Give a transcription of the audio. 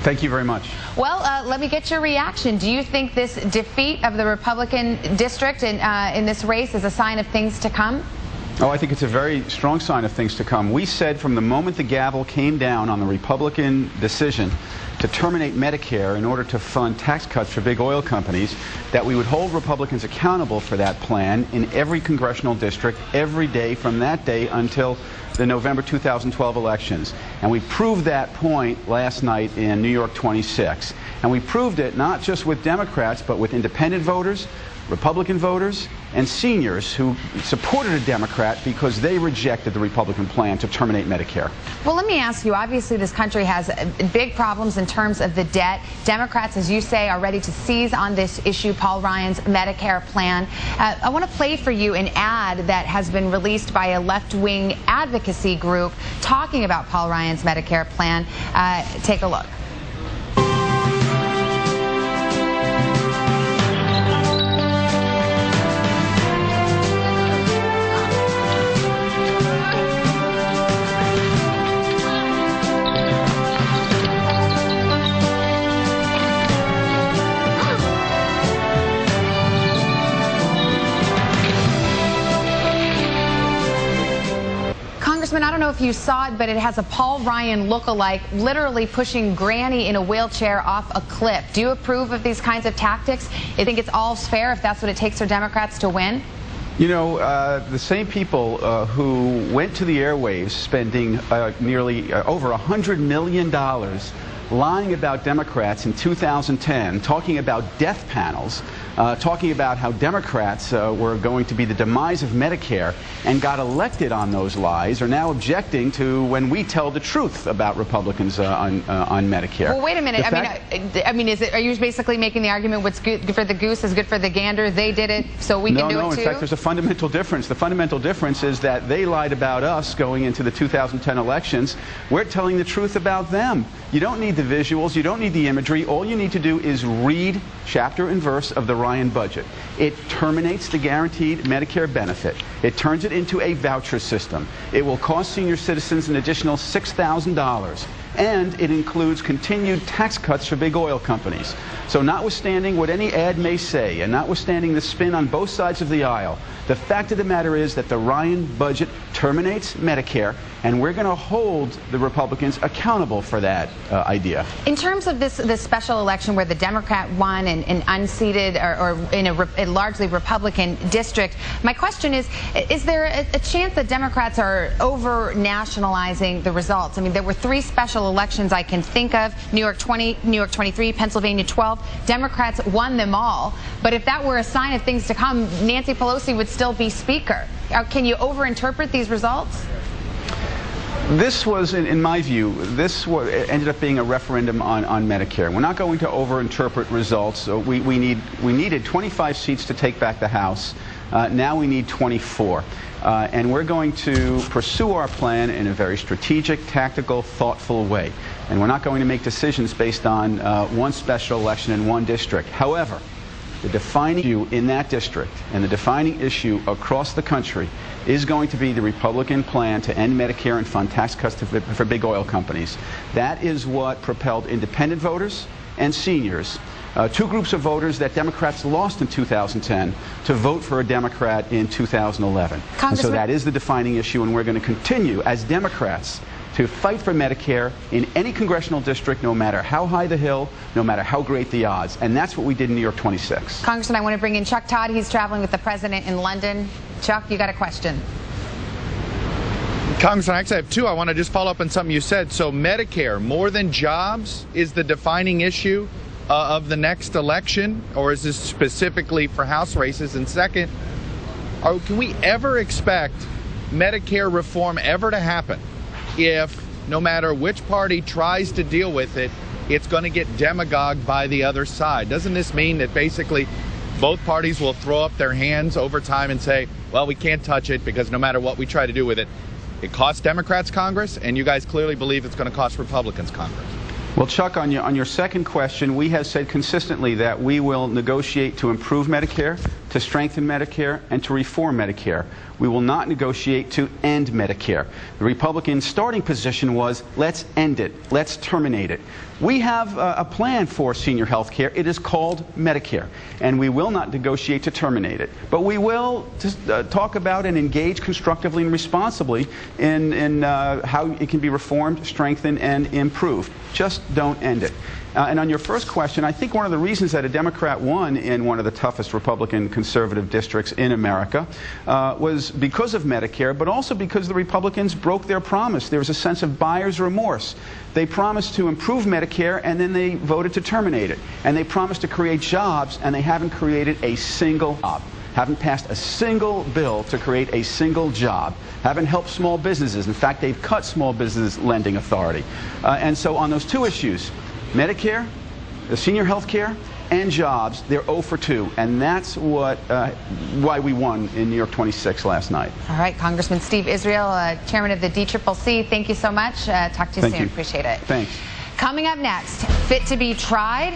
Thank you very much. Well, let me get your reaction. Do you think this defeat of the Republican district in this race is a sign of things to come? Oh, I think it's a very strong sign of things to come. We said from the moment the gavel came down on the Republican decision to terminate Medicare in order to fund tax cuts for big oil companies that we would hold Republicans accountable for that plan in every congressional district every day from that day until the November 2012 elections. And we proved that point last night in New York 26. And we proved it not just with Democrats, but with independent voters, Republican voters, and seniors who supported a Democrat because they rejected the Republican plan to terminate Medicare. Well, let me ask you, obviously this country has big problems in terms of the debt. Democrats, as you say, are ready to seize on this issue, Paul Ryan's Medicare plan. I want to play for you an ad that has been released by a left-wing advocacy group talking about Paul Ryan's Medicare plan. Take a look. Congressman, I don't know if you saw it, but it has a Paul Ryan look-alike literally pushing Granny in a wheelchair off a cliff. Do you approve of these kinds of tactics? You think it's all fair if that's what it takes for Democrats to win? You know, the same people who went to the airwaves spending nearly over $100 million lying about Democrats in 2010, talking about death panels, talking about how Democrats were going to be the demise of Medicare and got elected on those lies, are now objecting to when we tell the truth about Republicans on Medicare. Well, wait a minute. I mean, are you basically making the argument what's good for the goose is good for the gander? They did it, so we can do it too? No, in fact, there's a fundamental difference. The fundamental difference is that they lied about us going into the 2010 elections. We're telling the truth about them. You don't need the visuals, you don't need the imagery. All you need to do is read chapter and verse of the Ryan budget. It terminates the guaranteed Medicare benefit. It turns it into a voucher system. It will cost senior citizens an additional $6,000. And it includes continued tax cuts for big oil companies. So notwithstanding what any ad may say, and notwithstanding the spin on both sides of the aisle, the fact of the matter is that the Ryan budget terminates Medicare, and we're going to hold the Republicans accountable for that idea. In terms of this special election where the Democrat won and unseated or in a largely Republican district, my question is there a chance that Democrats are over-nationalizing the results? I mean, there were 3 special elections I can think of, New York 20, New York 23, Pennsylvania 12. Democrats won them all. But if that were a sign of things to come, Nancy Pelosi would still be Speaker. Can you overinterpret these results? This was, in my view, ended up being a referendum on Medicare. We're not going to overinterpret results. We needed 25 seats to take back the House. Now we need 24. And we're going to pursue our plan in a very strategic, tactical, thoughtful way. And we're not going to make decisions based on one special election in one district. However, the defining issue in that district and the defining issue across the country is going to be the Republican plan to end Medicare and fund tax cuts for big oil companies. That is what propelled independent voters and seniors, 2 groups of voters that Democrats lost in 2010, to vote for a Democrat in 2011. And so that is the defining issue, and we're going to continue as Democrats to fight for Medicare in any congressional district, no matter how high the hill, no matter how great the odds. And that's what we did in New York 26. Congressman, I want to bring in Chuck Todd. He's traveling with the president in London. Chuck, you got a question? Congressman, actually I have 2. I want to just follow up on something you said. So Medicare, more than jobs, is the defining issue of the next election, or is this specifically for House races? And second, can we ever expect Medicare reform ever to happen if, no matter which party tries to deal with it, it's going to get demagogued by the other side? Doesn't this mean that basically both parties will throw up their hands over time and say, well, we can't touch it because no matter what we try to do with it, it costs Democrats Congress, and you guys clearly believe it's going to cost Republicans Congress? Well, Chuck, on your second question, we have said consistently that we will negotiate to improve Medicare, to strengthen Medicare, and to reform Medicare. We will not negotiate to end Medicare. The Republican starting position was, let's end it, let's terminate it. We have a plan for senior health care. It is called Medicare, and we will not negotiate to terminate it. But we will talk about and engage constructively and responsibly in how it can be reformed, strengthened, and improved. Just don't end it. And on your first question, I think one of the reasons that a Democrat won in one of the toughest Republican conservative districts in America was because of Medicare, but also because the Republicans broke their promise. There was a sense of buyer's remorse. They promised to improve Medicare, and then they voted to terminate it. And they promised to create jobs, and they haven't created a single job. Haven't passed a single bill to create a single job. Haven't helped small businesses. In fact, they've cut small business lending authority. And so on those two issues, Medicare, the senior health care, and jobs, they're 0 for 2. And that's why we won in New York 26 last night. All right, Congressman Steve Israel, chairman of the DCCC, thank you so much. Talk to you soon. Appreciate it. Thanks. Coming up next, fit to be tried?